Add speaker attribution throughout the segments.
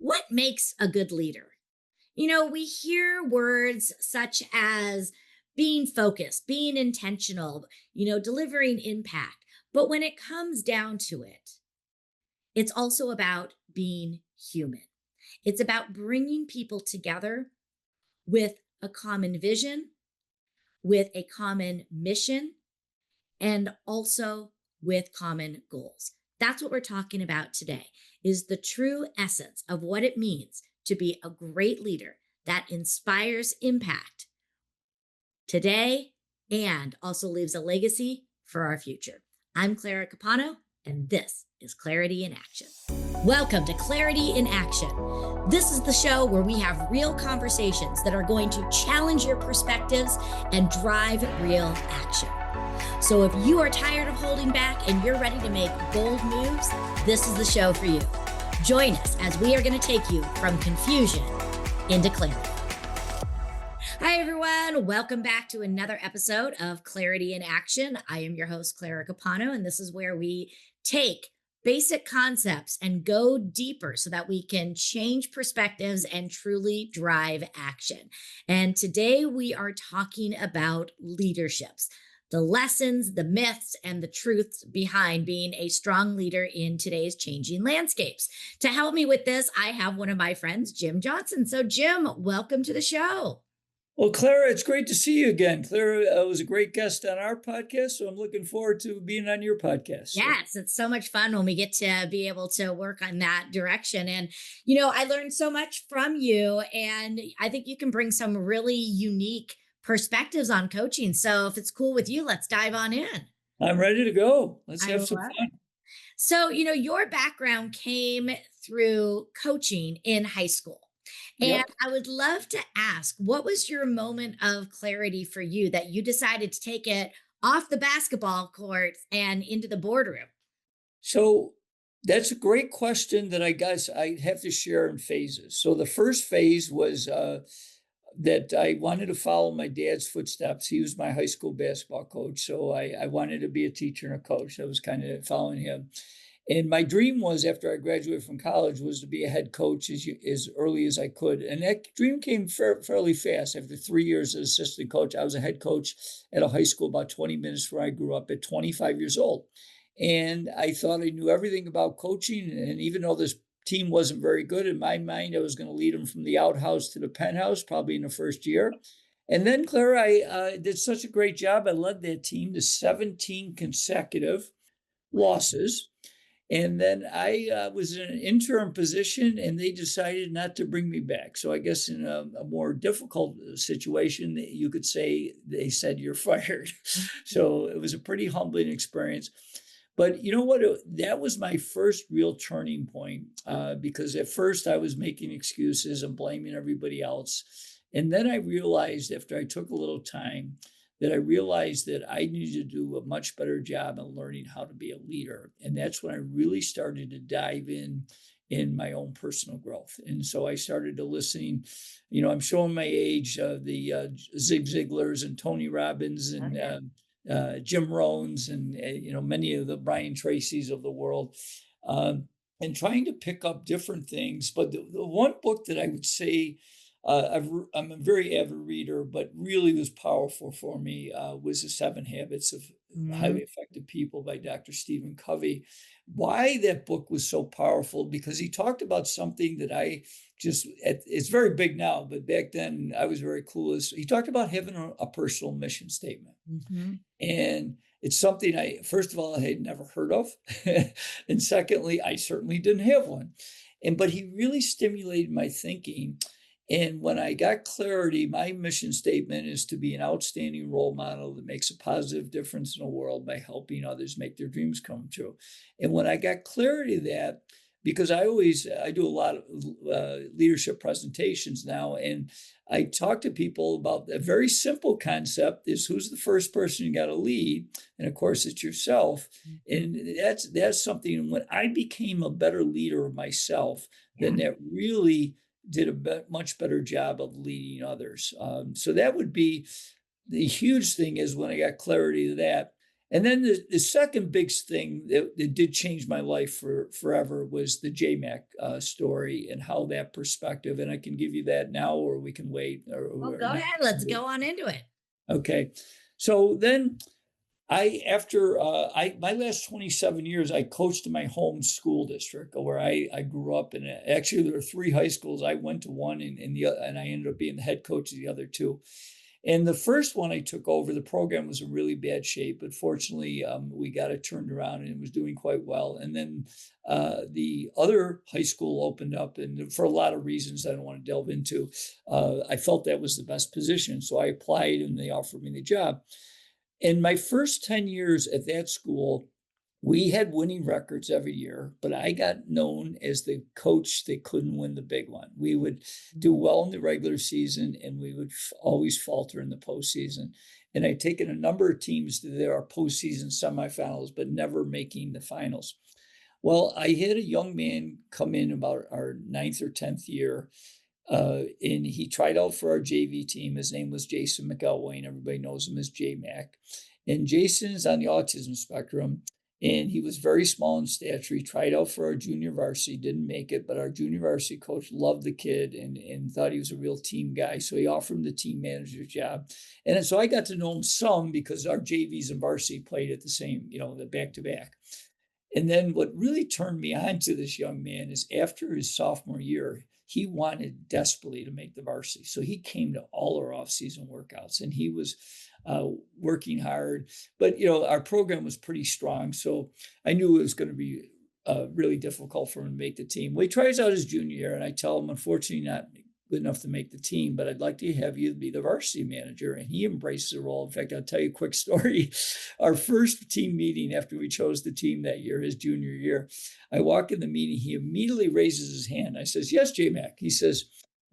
Speaker 1: What makes a good leader? We hear words such as being focused, being intentional, delivering impact. But when it comes down to it, it's also about being human. It's about bringing people together with a common vision, with a common mission, and also with common goals. That's what we're talking about today is the true essence of what it means to be a great leader that inspires impact today and also leaves a legacy for our future. I'm Clara Capano, and this is Clarity in Action. Welcome to Clarity in Action. This is the show where we have real conversations that are going to challenge your perspectives and drive real action. So if you are tired of holding back and you're ready to make bold moves, this is the show for you. Join us as we are going to take you from confusion into clarity. Hi, everyone. Welcome back to another episode of Clarity in Action. I am your host, Clara Capano, and this is where we take basic concepts and go deeper so that we can change perspectives and truly drive action. And today we are talking about leaderships, the lessons, the myths, and the truths behind being a strong leader in today's changing landscapes. To help me with this, I have one of my friends, Jim Johnson. So Jim, welcome to the show.
Speaker 2: Well, Clara, it's great to see you again. Clara was a great guest on our podcast, so I'm looking forward to being on your podcast.
Speaker 1: Yes, it's so much fun when we get to be able to work on that direction. And, I learned so much from you, and I think you can bring some really unique perspectives on coaching. So if it's cool with you, let's dive on in.
Speaker 2: I'm ready to go. Let's have some
Speaker 1: love
Speaker 2: fun.
Speaker 1: it. So, your background came through coaching in high school. And
Speaker 2: Yep.
Speaker 1: I would love to ask, what was your moment of clarity for you that you decided to take it off the basketball court and into the boardroom?
Speaker 2: So that's a great question that I guess I have to share in phases. So the first phase was that I wanted to follow my dad's footsteps. He was my high school basketball coach. So I wanted to be a teacher and a coach. I was kind of following him. And my dream was, after I graduated from college, was to be a head coach as early as I could. And that dream came fairly fast. After 3 years as assistant coach, I was a head coach at a high school about 20 minutes where I grew up at 25 years old. And I thought I knew everything about coaching. And even though this team wasn't very good, in my mind, I was going to lead them from the outhouse to the penthouse, probably in the first year. And then, Clara, I did such a great job. I led that team to 17 consecutive losses. And then I was in an interim position, and they decided not to bring me back. So I guess in a more difficult situation, you could say they said, "You're fired." So it was a pretty humbling experience. But you know what? That was my first real turning point because at first I was making excuses and blaming everybody else. And then I realized, after I took a little time, that I realized that I needed to do a much better job in learning how to be a leader. And that's when I really started to dive in my own personal growth. And so I started to listen, I'm showing my age, the Zig Ziglars and Tony Robbins and Jim Rohns and, many of the Brian Tracy's of the world, and trying to pick up different things. But the one book that I would say, I'm a very avid reader, but really was powerful for me was The 7 Habits of Highly Effective People by Dr. Stephen Covey. Why that book was so powerful, because he talked about something that it's very big now, but back then I was very clueless. He talked about having a personal mission statement.
Speaker 1: Mm-hmm.
Speaker 2: And it's something first of all, I had never heard of. And secondly, I certainly didn't have one. But he really stimulated my thinking. And when I got clarity, my mission statement is to be an outstanding role model that makes a positive difference in the world by helping others make their dreams come true. And when I got clarity of that, because I do a lot of leadership presentations now, and I talk to people about a very simple concept: is who's the first person you got to lead, and of course it's yourself. And that's something. When I became a better leader of myself, then that really did a much better job of leading others. So that would be the huge thing, is when I got clarity of that. And then the second big thing that did change my life forever was the JMac story and how that perspective, and I can give you that now, or we can wait,
Speaker 1: Well,
Speaker 2: or
Speaker 1: go
Speaker 2: not.
Speaker 1: ahead. Let's go on into it.
Speaker 2: Okay. So then after my last 27 years, I coached in my home school district where I grew up in. Actually, there were three high schools. I went to one, and I ended up being the head coach of the other two. And the first one I took over, the program was in really bad shape, but fortunately, we got it turned around and it was doing quite well. And then the other high school opened up, and for a lot of reasons I don't want to delve into, I felt that was the best position. So I applied and they offered me the job. In my first 10 years at that school, we had winning records every year, but I got known as the coach that couldn't win the big one. We would do well in the regular season and we would always falter in the postseason. And I'd taken a number of teams to their postseason semifinals, but never making the finals. Well, I had a young man come in about our ninth or 10th year, and he tried out for our JV team. His name was Jason McElwain, and everybody knows him as J Mac. And Jason is on the autism spectrum, and he was very small in stature. He tried out for our junior varsity, didn't make it, but our junior varsity coach loved the kid and thought he was a real team guy. So he offered him the team manager's job. And so I got to know him some because our JVs and varsity played at the same, the back to back. And then what really turned me on to this young man is after his sophomore year, he wanted desperately to make the varsity. So he came to all our off-season workouts and he was working hard. But, our program was pretty strong. So I knew it was going to be really difficult for him to make the team. Well, he tries out his junior year and I tell him, unfortunately, not good enough to make the team, but I'd like to have you be the varsity manager. And he embraces the role. In fact, I'll tell you a quick story. Our first team meeting after we chose the team that year, his junior year, I walk in the meeting. He immediately raises his hand. I says, "Yes, J-Mac." He says,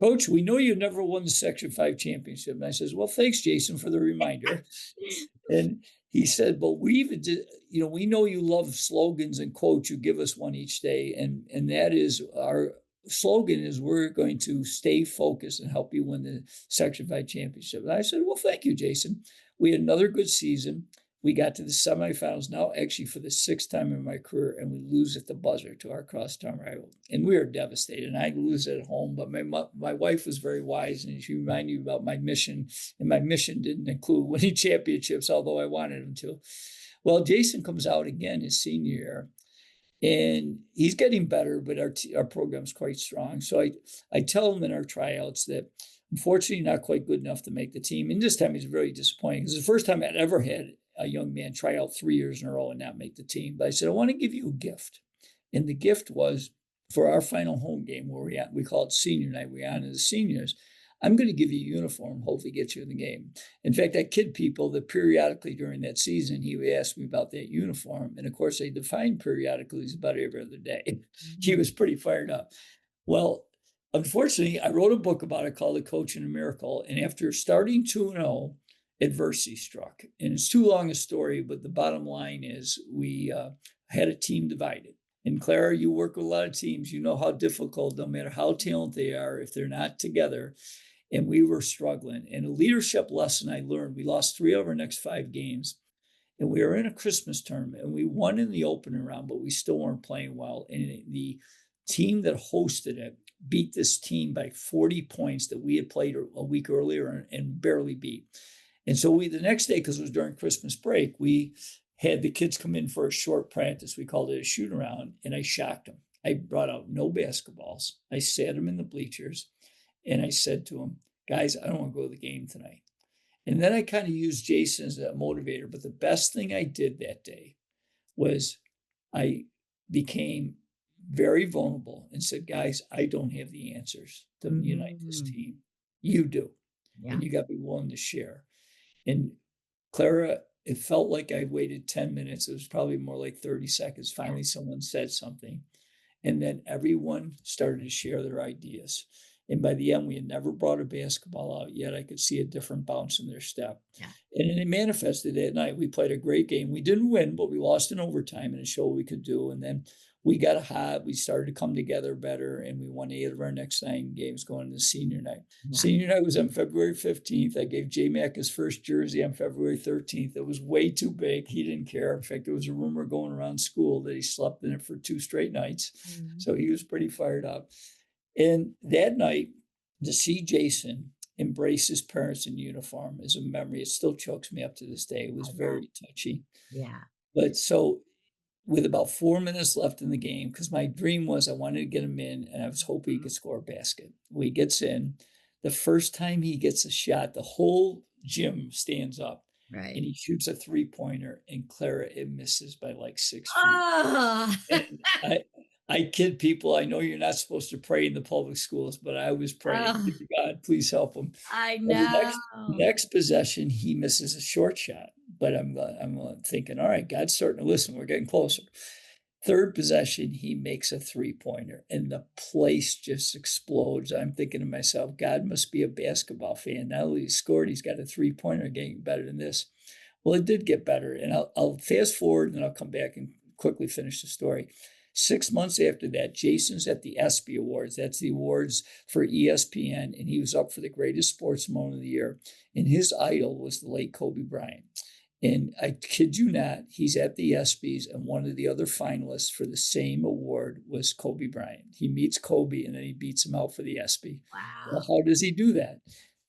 Speaker 2: "Coach, we know you've never won the Section 5 championship." And I says, "Well, thanks, Jason, for the reminder." And he said, "But we know you love slogans and quotes. You give us one each day. And that is our slogan is we're going to stay focused and help you win the Section 5 championship." And I said, "Well, thank you, Jason." We had another good season. We got to the semifinals now, actually for the sixth time in my career, and we lose at the buzzer to our crosstown rival. And we were devastated. And I lose at home, but my wife was very wise, and she reminded me about my mission. And my mission didn't include winning championships, although I wanted him to. Well, Jason comes out again his senior year, and he's getting better, but our program's quite strong. So I tell him in our tryouts that unfortunately not quite good enough to make the team. And this time he's very disappointing because it's the first time I'd ever had a young man try out 3 years in a row and not make the team. But I said, "I want to give you a gift." And the gift was for our final home game where we call it senior night. We honor the seniors. I'm going to give you a uniform, hopefully get you in the game. In fact, I kid people that periodically during that season, he would ask me about that uniform. And of course, I defined periodically as about every other day. He was pretty fired up. Well, unfortunately, I wrote a book about it called The Coach and a Miracle. And after starting 2-0, adversity struck. And it's too long a story, but the bottom line is we had a team divided. And Clara, you work with a lot of teams. You know how difficult, no matter how talented they are, if they're not together. And we were struggling. And a leadership lesson I learned, we lost 3 of our next 5 games. And we were in a Christmas tournament and we won in the opening round, but we still weren't playing well. And the team that hosted it beat this team by 40 points that we had played a week earlier and barely beat. And so the next day, because it was during Christmas break, we had the kids come in for a short practice. We called it a shoot around, and I shocked them. I brought out no basketballs. I sat them in the bleachers, and I said to them, "Guys, I don't want to go to the game tonight." And then I kind of used Jason as a motivator. But the best thing I did that day was I became very vulnerable and said, "Guys, I don't have the answers to unite this team. You do.
Speaker 1: Yeah.
Speaker 2: And you got to be willing to share." And Clara, it felt like I waited 10 minutes. It was probably more like 30 seconds. Finally, someone said something. And then everyone started to share their ideas. And by the end, we had never brought a basketball out yet. I could see a different bounce in their step.
Speaker 1: Yeah.
Speaker 2: And it manifested that night. We played a great game. We didn't win, but we lost in overtime and it showed what we could do. And then we got hot. We started to come together better, and we won 8 of our next 9 games going into senior night.
Speaker 1: Yeah.
Speaker 2: Senior night was on February 15th. I gave J-Mac his first jersey on February 13th. It was way too big. He didn't care. In fact, there was a rumor going around school that he slept in it for 2 straight nights.
Speaker 1: Mhm.
Speaker 2: So he was pretty fired up. And that night, to see Jason embrace his parents in uniform is a memory. It still chokes me up to this day. It was
Speaker 1: I bet.
Speaker 2: very touchy.
Speaker 1: Yeah.
Speaker 2: But so with about 4 minutes left in the game, because my dream was I wanted to get him in, and I was hoping he could score a basket. Well, he gets in. The first time he gets a shot, the whole gym stands up,
Speaker 1: Right.
Speaker 2: and he shoots a 3-pointer, and Clara, it misses by like 6 feet.
Speaker 1: Oh,
Speaker 2: And I kid people, I know you're not supposed to pray in the public schools, but I was praying,
Speaker 1: oh,
Speaker 2: "Dear God, please help him."
Speaker 1: I
Speaker 2: Well, the
Speaker 1: know.
Speaker 2: next possession, he misses a short shot, but I'm thinking, all right, God's starting to listen. We're getting closer. Third possession, he makes a 3-pointer, and the place just explodes. I'm thinking to myself, God must be a basketball fan. Not only he scored, he's got a 3-pointer getting better than this. Well, it did get better, and I'll fast forward, and I'll come back and quickly finish the story. 6 months after that, Jason's at the ESPY Awards. That's the awards for ESPN, and he was up for the greatest sports moment of the year. And his idol was the late Kobe Bryant. And I kid you not, he's at the ESPYs, and one of the other finalists for the same award was Kobe Bryant. He meets Kobe, and then he beats him out for the ESPY. Well,
Speaker 1: Wow.
Speaker 2: how does he do that?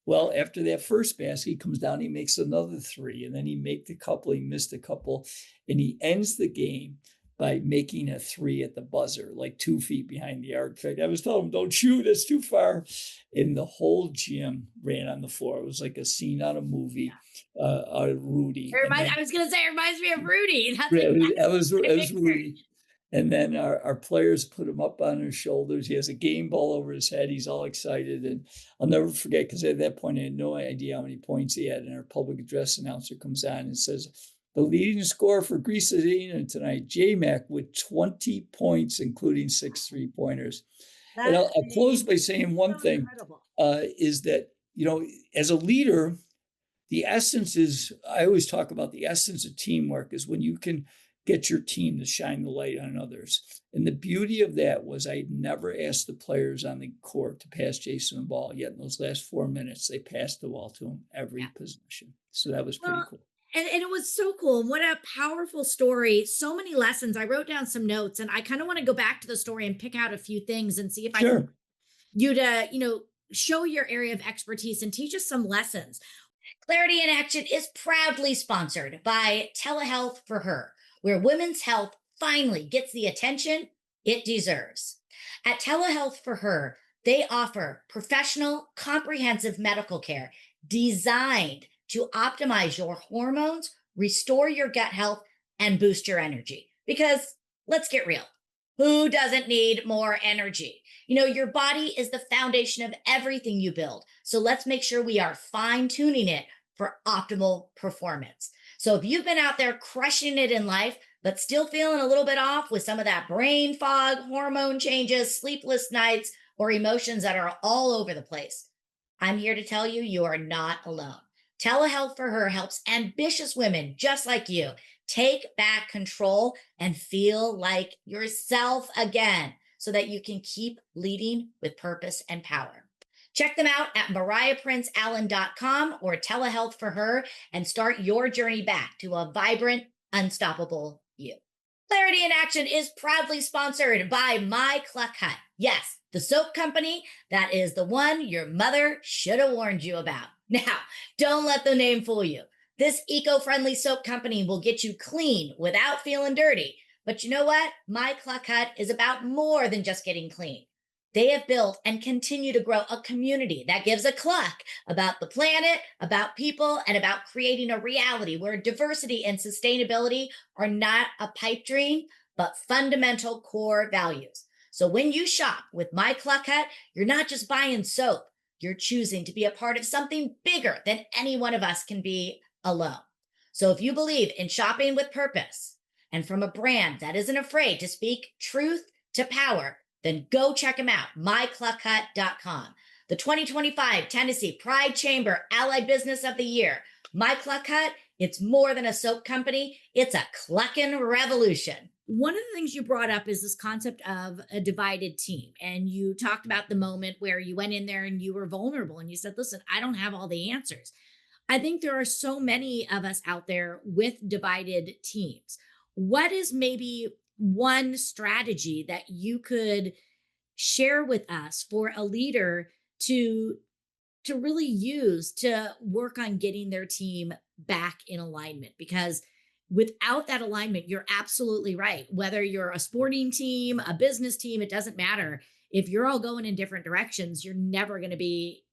Speaker 2: Well, after that first basket, he comes down, he makes another 3, and then he made a couple, he missed a couple, and he ends the game by making a 3 at the buzzer, like 2 feet behind the arc. In fact, I was telling him, don't shoot, it's too far. And the whole gym ran on the floor. It was like a scene out of a movie, out of Rudy. And then
Speaker 1: I was gonna say it reminds me of Rudy. That's
Speaker 2: that
Speaker 1: exactly
Speaker 2: was,
Speaker 1: what I
Speaker 2: it was
Speaker 1: pictured.
Speaker 2: Rudy. And then our players put him up on his shoulders. He has a game ball over his head. He's all excited. And I'll never forget, because at that point, I had no idea how many points he had. And our public address announcer comes on and says, the leading scorer for Greece tonight, J-Mac, with 20 points, including 6 3-pointers. And
Speaker 1: That
Speaker 2: I'll close
Speaker 1: is
Speaker 2: by saying one
Speaker 1: so
Speaker 2: thing,
Speaker 1: incredible.
Speaker 2: is that, as a leader, the essence is, I always talk about the essence of teamwork is when you can get your team to shine the light on others. And the beauty of that was I never asked the players on the court to pass Jason the ball. Yet in those last 4 minutes, they passed the ball to him every
Speaker 1: Yeah.
Speaker 2: possession. So that was pretty
Speaker 1: Well,
Speaker 2: cool.
Speaker 1: and it was so cool. What a powerful story. So many lessons. I wrote down some notes, and I kind of want to go back to the story and pick out a few things and see if I can
Speaker 2: Sure.
Speaker 1: you to, show your area of expertise and teach us some lessons. Clarity in Action is proudly sponsored by Telehealth for Her, where women's health finally gets the attention it deserves. At Telehealth for Her, they offer professional, comprehensive medical care designed to optimize your hormones, restore your gut health, and boost your energy. Because let's get real. Who doesn't need more energy? Your body is the foundation of everything you build. So let's make sure we are fine tuning it for optimal performance. So if you've been out there crushing it in life, but still feeling a little bit off with some of that brain fog, hormone changes, sleepless nights, or emotions that are all over the place, I'm here to tell you, you are not alone. Telehealth for Her helps ambitious women just like you take back control and feel like yourself again so that you can keep leading with purpose and power. Check them out at mariahprinceallen.com or Telehealth for Her and start your journey back to a vibrant, unstoppable you. Clarity in Action is proudly sponsored by My Cluck Hut. Yes, the soap company that is the one your mother should have warned you about. Now, don't let the name fool you. This eco-friendly soap company will get you clean without feeling dirty. But you know what? My Cluck Hut is about more than just getting clean. They have built and continue to grow a community that gives a cluck about the planet, about people, and about creating a reality where diversity and sustainability are not a pipe dream, but fundamental core values. So when you shop with My Cluck Hut, you're not just buying soap. You're choosing to be a part of something bigger than any one of us can be alone. So if you believe in shopping with purpose and from a brand that isn't afraid to speak truth to power, then go check them out, mycluckhut.com. The 2025 Tennessee Pride Chamber Allied Business of the Year. My Cluck Hut, it's more than a soap company. It's a clucking revolution. one of the things you brought up is this concept of a divided team. And you talked about the moment where you went in there and you were vulnerable and you said, listen, I don't have all the answers. I think there are so many of us out there with divided teams. What is maybe one strategy that you could share with us for a leader to really use to work on getting their team back in alignment? Because without that alignment, you're absolutely right. Whether you're a sporting team, a business team, it doesn't matter. If you're all going in different directions, you're never going to be,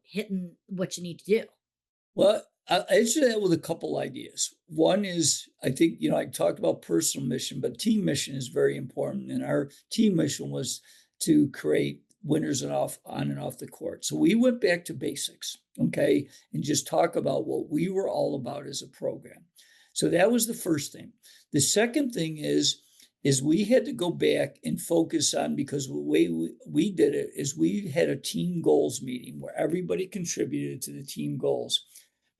Speaker 1: hitting what you need to do.
Speaker 2: Well, I answer that with a couple ideas. One is, I think, I talked about personal mission, but team mission is very important. And our team mission was to create winners and off on and off the court. So we went back to basics, okay, and just talk about what we were all about as a program. So that was the first thing. The second thing is we had to go back and focus on, because the way we did it is we had a team goals meeting where everybody contributed to the team goals.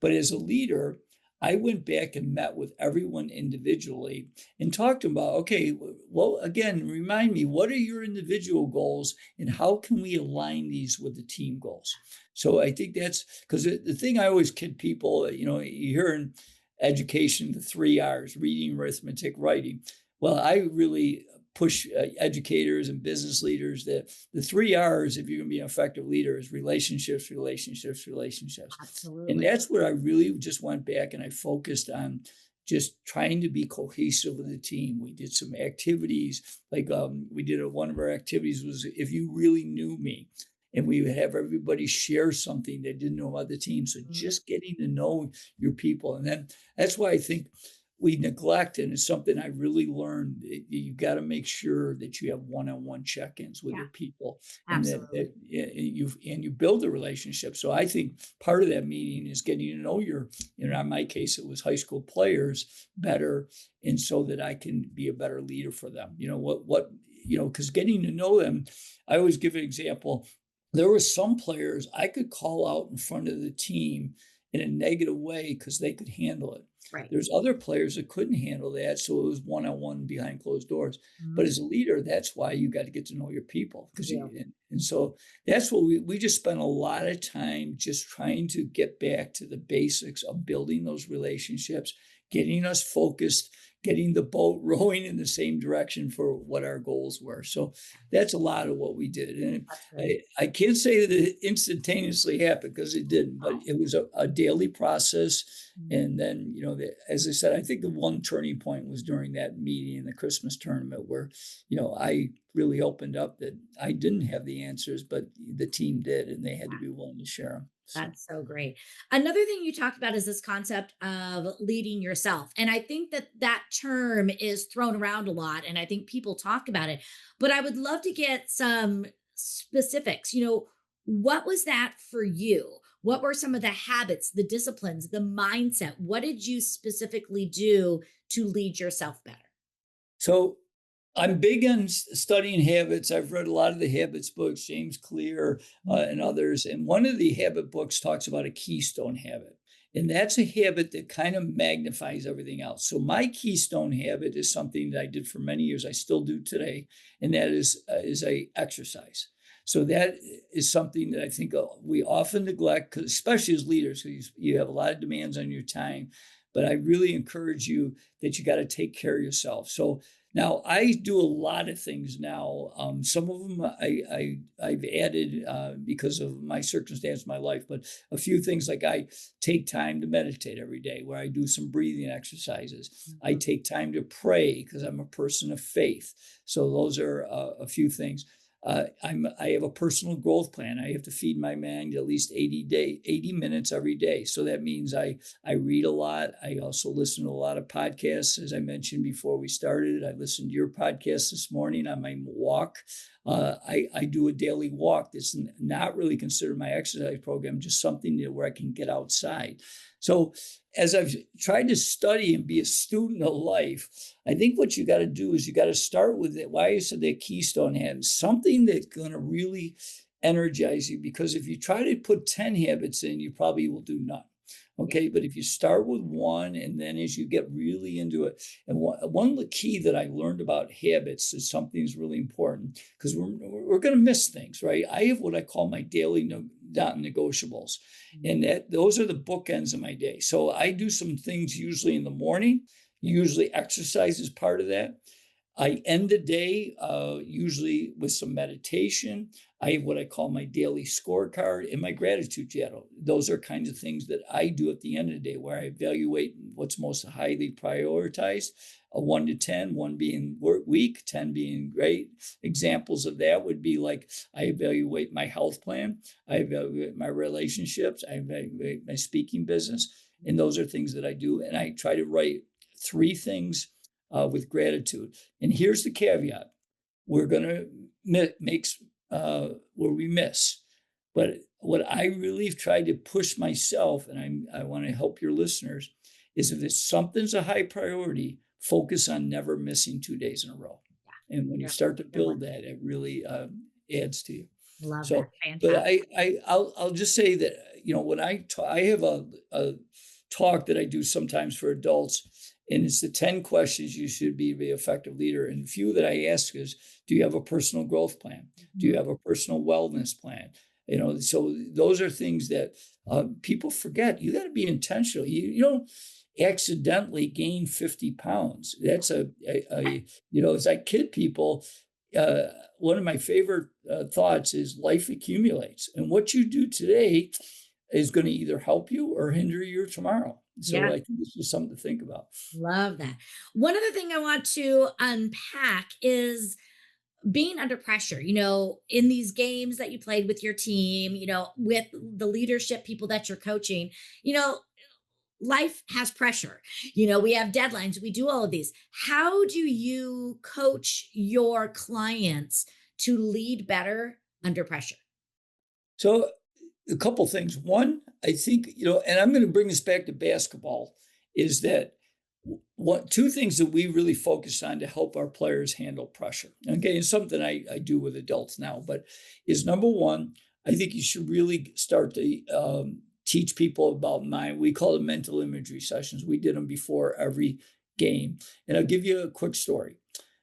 Speaker 2: But as a leader, I went back and met with everyone individually and talked about, okay, well, again, remind me, what are your individual goals and how can we align these with the team goals? So I think that's because the thing I always kid people, you hear in education, the 3 R's: reading, arithmetic, writing. Well, I really push educators and business leaders that the 3 R's, if you're going to be an effective leader, is relationships, relationships, relationships. And
Speaker 1: Absolutely.
Speaker 2: that's where I really just went back and I focused on just trying to be cohesive with the team. We did some activities, like we did one of our activities was if you really knew me, and we would have everybody share something they didn't know about the team. So
Speaker 1: Mhm.
Speaker 2: just getting to know your people. And then that's why I think we neglect, and it's something I really learned. You got to make sure that you have one-on-one check-ins with
Speaker 1: Yeah,
Speaker 2: your people, and that
Speaker 1: absolutely.
Speaker 2: you build a relationship. So I think part of that meeting is getting to know in my case, it was high school players better, and so that I can be a better leader for them. Because getting to know them, I always give an example. There were some players I could call out in front of the team in a negative way because they could handle it.
Speaker 1: Right.
Speaker 2: There's other players that couldn't handle that, so it was one-on-one behind closed doors. But
Speaker 1: Mhm.
Speaker 2: as a leader, that's why you got to get to know your people,
Speaker 1: You
Speaker 2: because
Speaker 1: do.
Speaker 2: and so that's what we just spent a lot of time just trying to get back to the basics of building those relationships, getting us focused, getting the boat rowing in the same direction for what our goals were. So that's a lot of what we did. And
Speaker 1: That's great.
Speaker 2: I can't say that it instantaneously happened because it didn't, but
Speaker 1: Oh.
Speaker 2: it was a daily process.
Speaker 1: Mhm.
Speaker 2: And then, as I said, I think the one turning point was during that meeting in the Christmas tournament where, I really opened up that I didn't have the answers, but the team did, and they had to be willing to share them. So,
Speaker 1: That's so great. Another thing you talked about is this concept of leading yourself. And I think that that term is thrown around a lot. And I think people talk about it. But I would love to get some specifics. What was that for you? What were some of the habits, the disciplines, the mindset? What did you specifically do to lead yourself better?
Speaker 2: so I'm big on studying habits. I've read a lot of the habits books, James Clear and
Speaker 1: Mhm.
Speaker 2: others. And one of the habit books talks about a keystone habit. And that's a habit that kind of magnifies everything else. So my keystone habit is something that I did for many years. I still do today, and that is a exercise. So that is something that I think we often neglect, 'cause especially as leaders, because you have a lot of demands on your time. But I really encourage you that you got to take care of yourself. So now I do a lot of things now. Some of them I've added because of my circumstance, my life, but a few things like I take time to meditate every day, where I do some breathing exercises. I
Speaker 1: Mhm.
Speaker 2: take time to pray because I'm a person of faith. So those are a few things. I have a personal growth plan. I have to feed my mind at least 80 minutes every day. So that means I read a lot. I also listen to a lot of podcasts. As I mentioned before we started, I listened to your podcast this morning on my walk. I do a daily walk that's not really considered my exercise program, just something where I can get outside. So as I've tried to study and be a student of life, I think what you got to do is you got to start with it. Why I said that keystone habit, something that's going to really energize you. Because if you try to put 10 habits in, you probably will do none.
Speaker 1: Yeah.
Speaker 2: Okay. But if you start with one, and then as you get really into it, and one of the key that I learned about habits is something is really important because we're going to miss things, right? I have what I call my daily non-negotiables, and that those are the bookends of my day. So I do some things usually in the morning. Usually exercise is part of that. I end the day usually with some meditation. I have what I call my daily scorecard and my gratitude journal. Those are kinds of things that I do at the end of the day where I evaluate what's most highly prioritized. A 1 to 10, one being weak, 10 being great. Examples of that would be like I evaluate my health plan, I evaluate my relationships, I evaluate my speaking business. And those are things that I do. And I try to write 3 things with gratitude. And here's the caveat: we're going to make where we miss. But what I really have tried to push myself, and I want to help your listeners, is if it's something's a high priority, focus on never missing 2 days in a row. And when you
Speaker 1: Yeah.
Speaker 2: start to
Speaker 1: Good one.
Speaker 2: build that, it really adds to you.
Speaker 1: Love that.
Speaker 2: So, but
Speaker 1: Fantastic.
Speaker 2: I'll just say that when I have a talk that I do sometimes for adults, and it's the 10 questions you should be an effective leader. And a few that I ask is, do you have a personal growth plan? Do you
Speaker 1: Mhm.
Speaker 2: have a personal wellness plan? So those are things that people forget. You got to be intentional. You don't accidentally gain 50 pounds. That's as I kid people, uh, one of my favorite thoughts is life accumulates. And what you do today is going to either help you or hinder you tomorrow. So
Speaker 1: Yeah.
Speaker 2: I think this is something to think about.
Speaker 1: Love that. One other thing I want to unpack is being under pressure, in these games that you played with your team, with the leadership people that you're coaching, you know, life has pressure. We have deadlines, we do all of these. How do you coach your clients to lead better under pressure?
Speaker 2: So a couple things. One, I think, and I'm going to bring this back to basketball, is that what 2 things that we really focus on to help our players handle pressure. Okay, and something I do with adults now, but is number one, I think you should really start to teach people about mind. We call it mental imagery sessions. We did them before every game. And I'll give you a quick story.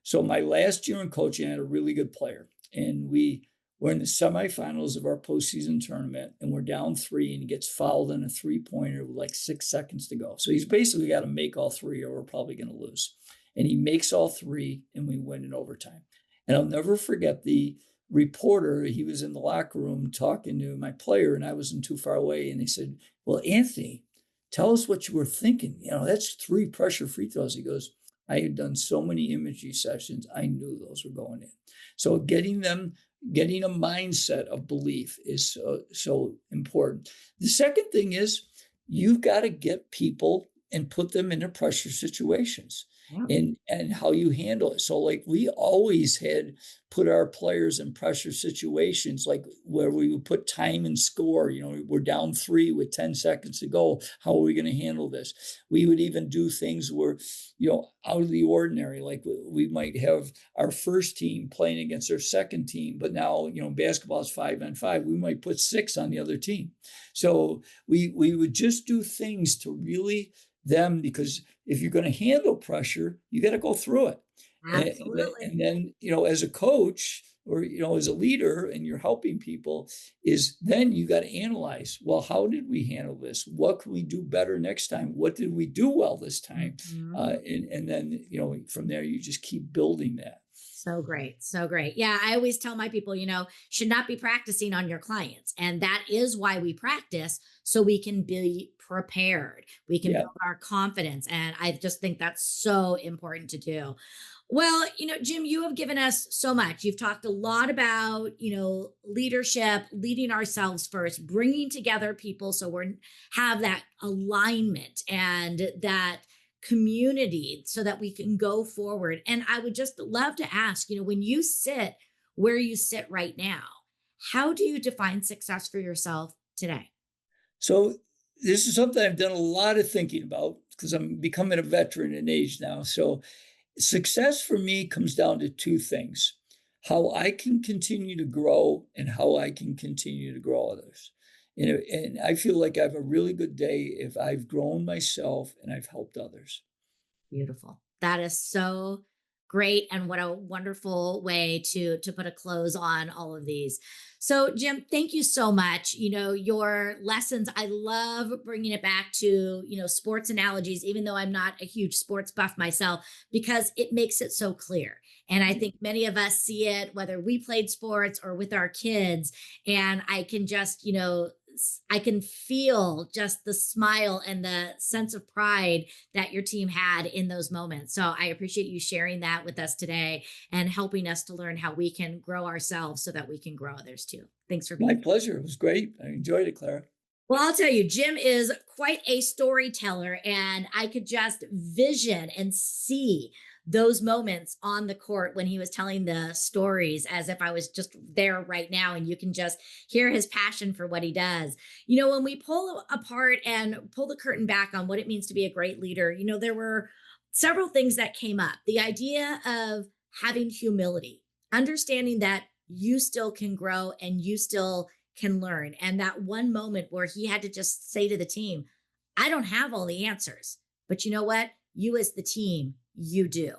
Speaker 2: So my last year in coaching, I had a really good player, and we're in the semifinals of our postseason tournament, and we're down 3, and he gets fouled on a 3-pointer with like 6 seconds to go. So he's basically got to make all 3, or we're probably going to lose. And he makes all 3, and we win in overtime. And I'll never forget the reporter. He was in the locker room talking to my player, and I wasn't too far away. And they said, "Well, Anthony, tell us what you were thinking. That's 3 pressure free throws." He goes, "I had done so many imagery sessions. I knew those were going in." So getting a mindset of belief is so important. The second thing is you've got to get people and put them into pressure situations,
Speaker 1: Yeah.
Speaker 2: and how you handle it. So like we always had put our players in pressure situations, like where we would put time and score. We're down 3 with 10 seconds to go. How are we going to handle this? We would even do things where, out of the ordinary, like we might have our first team playing against their second team, but now, basketball is 5-on-5. We might put 6 on the other team. So we would just do things to really them, because if you're going to handle pressure, you got to go through it.
Speaker 1: Absolutely.
Speaker 2: And then, as a coach, or, as a leader, and you're helping people, is then you got to analyze, well, how did we handle this? What can we do better next time? What did we do well this time?
Speaker 1: Mhm.
Speaker 2: And then, from there, you just keep building that.
Speaker 1: So great. So great. Yeah. I always tell my people, should not be practicing on your clients. And that is why we practice, so we can be prepared. We can
Speaker 2: Yeah.
Speaker 1: build our confidence. And I just think that's so important to do. Well, Jim, you have given us so much. You've talked a lot about, leadership, leading ourselves first, bringing together people so we have that alignment and that community so that we can go forward. And I would just love to ask, when you sit where you sit right now, how do you define success for yourself today?
Speaker 2: So this is something I've done a lot of thinking about because I'm becoming a veteran in age now. So success for me comes down to 2 things: how I can continue to grow and how I can continue to grow others. And I feel like I have a really good day if I've grown myself and I've helped others.
Speaker 1: Beautiful. That is so great, and what a wonderful way to put a close on all of these. So Jim, thank you so much. Your lessons, I love bringing it back to, sports analogies, even though I'm not a huge sports buff myself, because it makes it so clear. And I think many of us see it whether we played sports or with our kids, and I can just, I can feel just the smile and the sense of pride that your team had in those moments. So I appreciate you sharing that with us today and helping us to learn how we can grow ourselves so that we can grow others too. Thanks for
Speaker 2: My
Speaker 1: being here.
Speaker 2: pleasure. It was great. I enjoyed it, Clara.
Speaker 1: Well, I'll tell you, Jim is quite a storyteller, and I could just vision and see those moments on the court when he was telling the stories as if I was just there right now. And you can just hear his passion for what he does. When we pull apart and pull the curtain back on what it means to be a great leader, there were several things that came up. The idea of having humility, understanding that you still can grow and you still can learn. And that one moment where he had to just say to the team, I don't have all the answers, but you know what? You as the team, you do.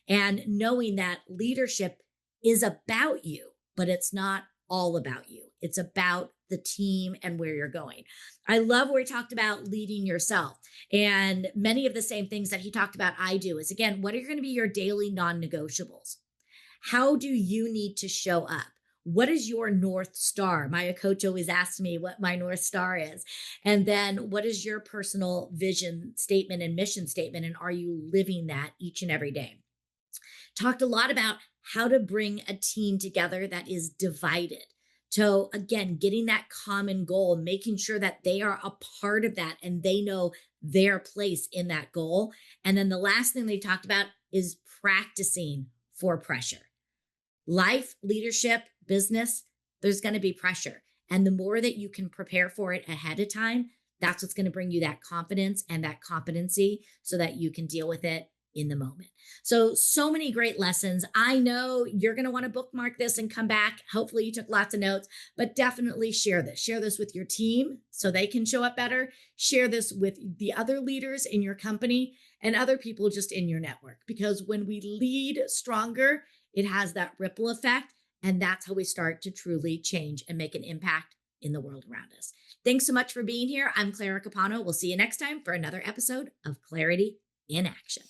Speaker 1: And knowing that leadership is about you, but it's not all about you. It's about the team and where you're going. I love where he talked about leading yourself. And many of the same things that he talked about, I do, is again, what are going to be your daily non negotiables? How do you need to show up? What is your North Star? My coach always asks me what my North Star is. And then what is your personal vision statement and mission statement? And are you living that each and every day? Talked a lot about how to bring a team together that is divided. So again, getting that common goal, making sure that they are a part of that and they know their place in that goal. And then the last thing they talked about is practicing for pressure. Life, leadership, business, there's going to be pressure. And the more that you can prepare for it ahead of time, that's what's going to bring you that confidence and that competency so that you can deal with it in the moment. So many great lessons. I know you're going to want to bookmark this and come back. Hopefully you took lots of notes, but definitely share this. Share this with your team so they can show up better. Share this with the other leaders in your company and other people just in your network, because when we lead stronger, it has that ripple effect. And that's how we start to truly change and make an impact in the world around us. Thanks so much for being here. I'm Clara Capano. We'll see you next time for another episode of Clarity in Action.